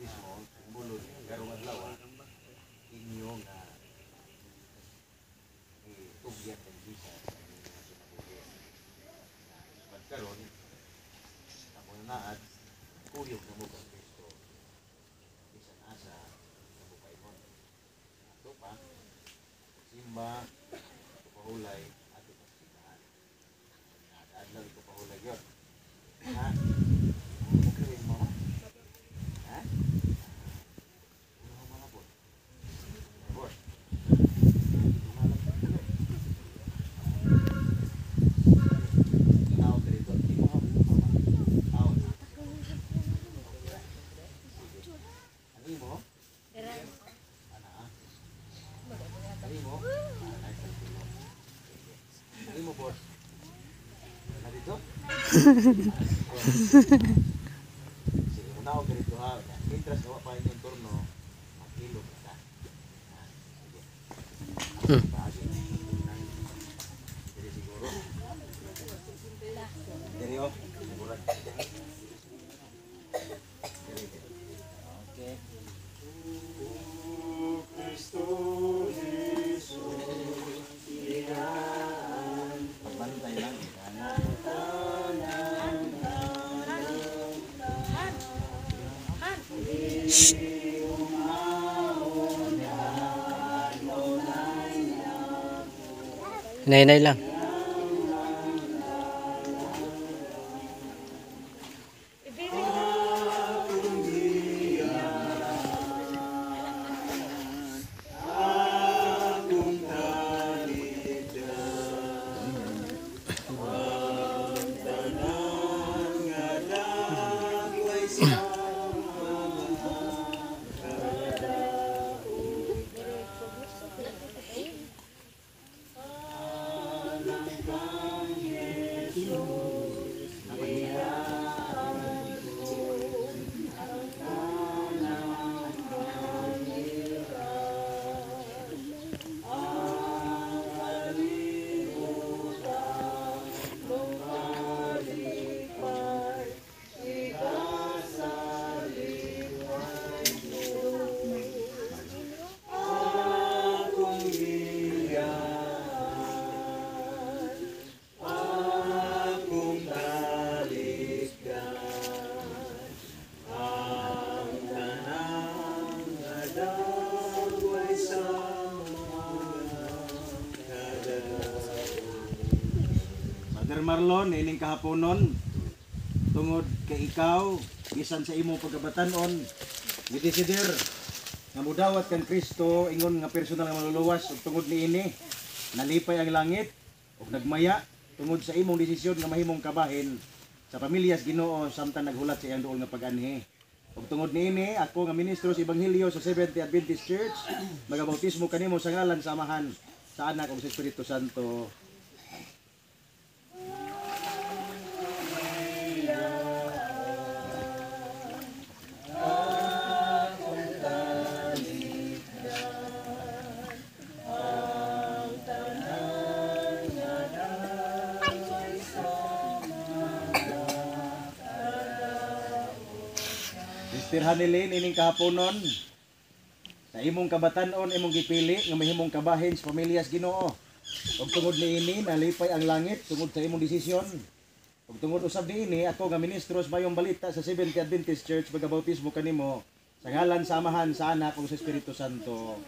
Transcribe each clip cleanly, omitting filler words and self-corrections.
bautismo, ang bulod, garong adlaw, inyo nga itugyan ng bisa sa inyong mga sinabuhi. Pagkaroon, ako na naad, kuyog na mo kang Kristo, isang asa na bukay mo. Ato pa, simba, ito pahulay, ato pa simbahan. Adlaw ito pahulay yun. Ha? Okay mo? Ha? Ano mo mga po? Bor. Out dito. Di mo out. Ano mo? Ana. Ano mo? Ano mo, boss? Ano dito? Sige, unaw ka dito ha. Intras gawa pa yung turno. Makilog ka. Sige. Paagi. Sige siguro. Jadi oh. Siguro. Okay. Cristo Jesus. Pantay lang. Nay lang. Brother Marlon, ining kahaponon, tungod kay ikaw, bisan sa imong pagkabatanon, gidesider nga mudawat kang Kristo ingon nga personal nga maluluwas ug tungod niini nalipay ang langit ug nagmaya tungod sa imong desisyon nga mahimong kabahin sa pamilyas Ginoo samtang naghulat sa iyang duol nga pag-anhi. Ug tungod niini ako nga ministro sa Ebanghelyo sa Seventh-day Adventist Church, magabautismo kanimo sa ngalan samahan sa Anak ug sa Espiritu Santo. Sister Hanilin, ining kahaponon, sa imong kabatanon, imong gipili, nga mahimong kabahin sa pamilyas Ginoo. Ug tungod niini, nalipay ang langit, tungod sa imong desisyon. Ug tungod usab niini, ako nga ministro sa Bayong Balita sa Seventh-day Adventist Church, magabautismo kanimo, sa ngalan samahan sa Anak ug sa Espiritu Santo.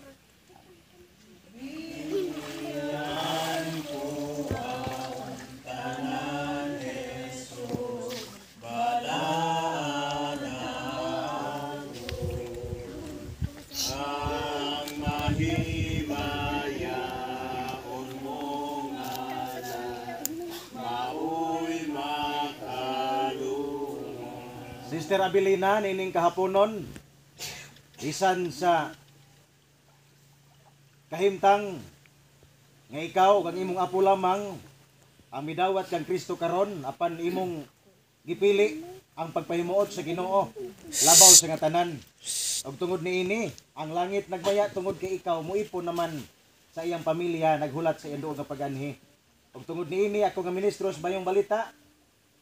Sister Abilina, nining kahaponon, isan sa kahimtang nga ikaw kang imong apo lamang ang midawat kang Kristo karon apan imong gipili ang pagpahimuot sa Ginoo labaw sa nga tanan. Ug tungod niini, ang langit nagmaya tungod kay ikaw muipon naman sa iyang pamilya naghulat sa iyang duol nga pag-anhi. Ug tungod niini ako nga ministro sa Bayong Balita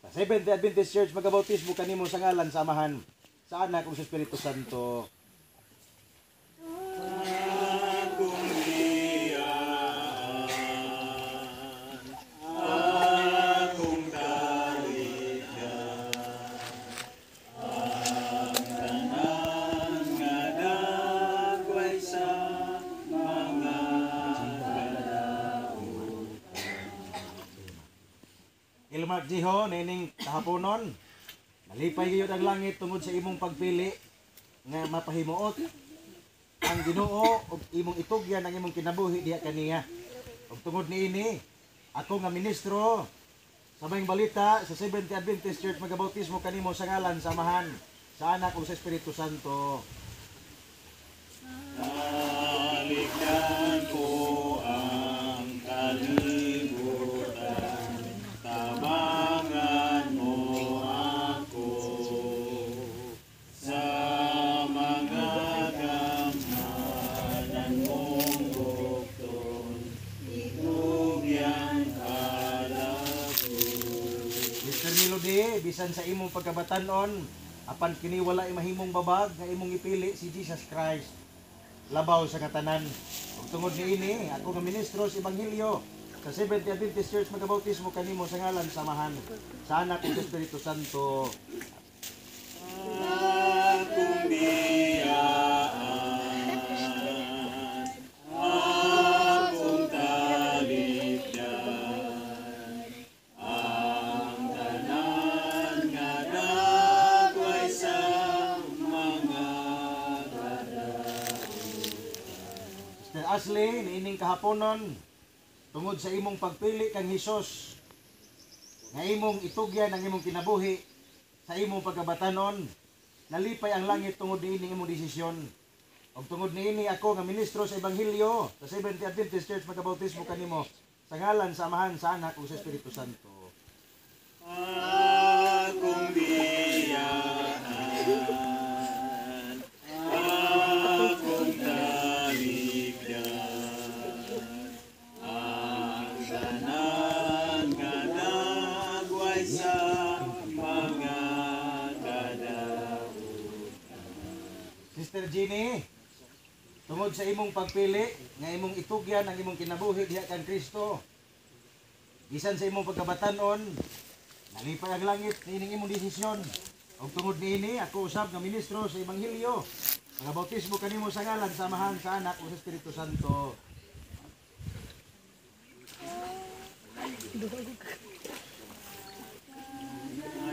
sa Seventh-day Adventist Church, magabautismo kanimo sa ngalan samahan sa Anak ug sa Espiritu Santo. Ilmark Jiho, nining kahaponon, nalipay gyud ang langit tungod sa imong pagpili nga mapahimuot ang Ginoo ug imong itugyan ang imong kinabuhi diha kaniya. Ug tungod niini, ako nga ministro sa Mayong Balita sa Seventh Adventist Church magabautismo kanimo sa ngalan sa Amahan, sa Anak ug sa Espiritu Santo. Talikdan ko ang kalibutan, tabangan mo ako sa mga gamhanan mong bukton, itugyan kalako. Mr. Melody, bisan sa imong pagkabatanon, apan kini wala mahimong babag nga imong ipili si Jesus Christ, labaw sa katanan. Ug tungod niini, ako nga ministro sa Ebanghelyo sa Seventh Adventist Church magabautismo kanimo sa ngalan sa Amahan, sa Anak ug sa Espiritu Santo. Akong biyaan, akong talikdan, ang tanan nga dagway sa mga Sister Ashley, niining kahaponon, tungod sa imong pagpili kang Hesus, nga imong itugyan ang imong kinabuhi sa imong pagkabatanon, nalipay ang langit tungod niining imong desisyon. Ug tungod niini, ako nga ministro sa Ebanghelyo sa Seventh Adventist Church magabautismo kanimo sa ngalan sa Amahan, sa Anak ug sa Espiritu Santo. Akong biyaan, akong talikdan, ang tanan nga dagway sa mga kadahutan. Sister Jeannie, tungod sa imong pagpili nga imong itugyan ang imong kinabuhi diha kan Kristo, bisan sa imong pagkabatanon, nalipay ang langit niining imong desisyon. Ug tungod niini, ako usab nga ministro sa Ebanghelyo, magabautismo kanimo sa ngalan sa Amahan, sa Anak ug sa Espiritu Santo.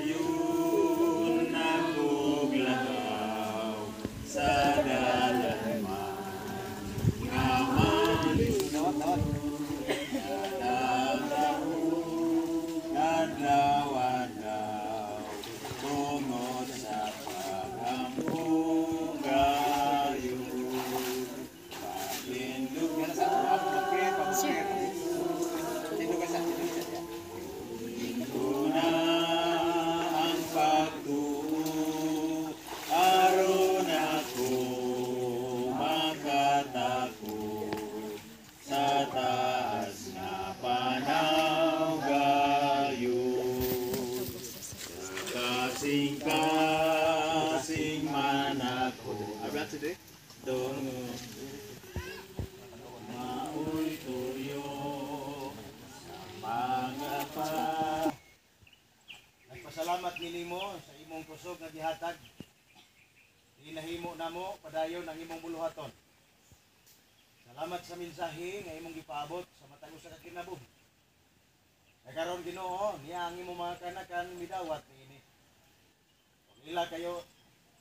Ayun naguglakaw sa dalan kadlaw-adlaw tungod sa paghambugayo. Patindog na sa na ang pagtuo, aron ako makatakot sa taas na panawgayon. Kasing-kasing man ako tungod mao'y tuyo sa mga pa. Nagpasalamat ninimo sa imong kusog nga gihatag. Hinahimo namo padayon ang imong buluhaton. Salamat sa mensahe nga imong gipaabot sa matag usa ka kinabuhi. Nagkaroon Ginoo niya ang imong mga kanakan midawat niini. Kung ila kayo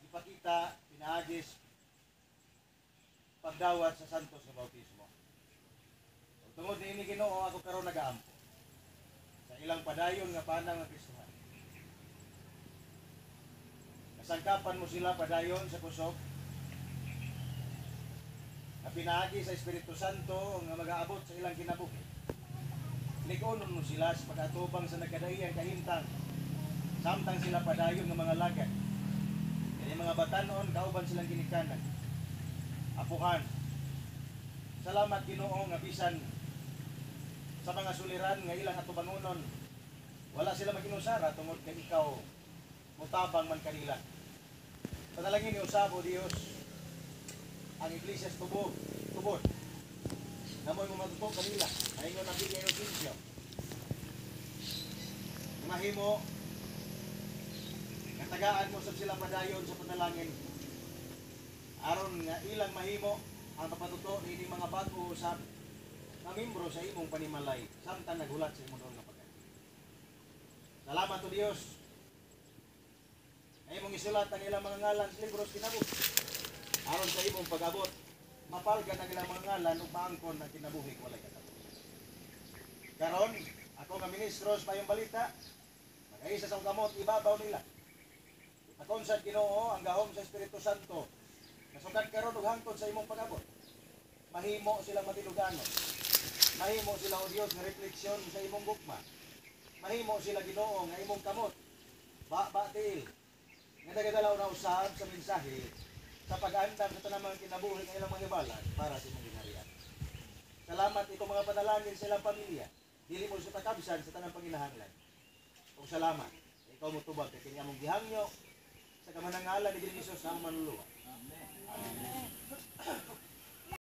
ipakita pinaagis pagdawat sa santos nga bautismo. Ug tungod niini Ginoo, ako karon nagaampo sa ilang padayon nga panang nga Kristohan. Kasangkapan mo sila padayon sa kusog na pinaagi sa Espiritu Santo nga mag-aabot sa ilang kinabuhi. Likonon mo sila sa pag-atubang sa nagkadaiyang kahintang, samtang sila padayon ng mga lagad. Kaya mga batanon, kauban silang ginikanan. Apuhan. Salamat Ginoo nga bisan sa mga suliran nga ilang atubangonon, wala sila maginusara tungod kay ikaw mutabang man kanila. Panalangin ni usabo Dios ang iglesias tubod. Namoy mo matutok kanila. Ayingon ang bigay ng kinsyo. Mahimo katagaan mo sa sila padayon sa panalangin. Aron nga ilang mahimo ang mapatuto ni mga bago sa mga membro sa imong panimalay samtang naghulat sa imong nga pagkain. Salamat to Dios. Ay mong isulat ang ilang mga ngalan sa libro sa kinabuhi. Aron sa imong pag-abot, mapalgan ang ilang mga ngalan ug maangkon ang kinabuhi walay katapos. Karon, ako nga ministro sa payong balita, mag-aisa sa gamot ibabaw nila. Akon sa Ginoo ang gahom sa Espiritu Santo. Nasugad karon og hangtod sa imong pag-abot. Mahimo silang matiluganon. Mahimo sila o Dios nga refleksyon sa imong gugma. Mahimo sila Ginoo nga imong kamot. Tiil. Nga nagadalaw na usab sa mensahe sa pag-andam sa tanang mga kinabuhi ng ilang mga ibalan para sa imong ginharian. Salamat ito mga panalangin sa ilang pamilya. Dili mo sa takabsan sa tanang panginahanglan. Ug salamat. Ikaw mo tubag kay kanya mong gihangyo sa kamanangalan ni Jesus ang manluluwa. Amen.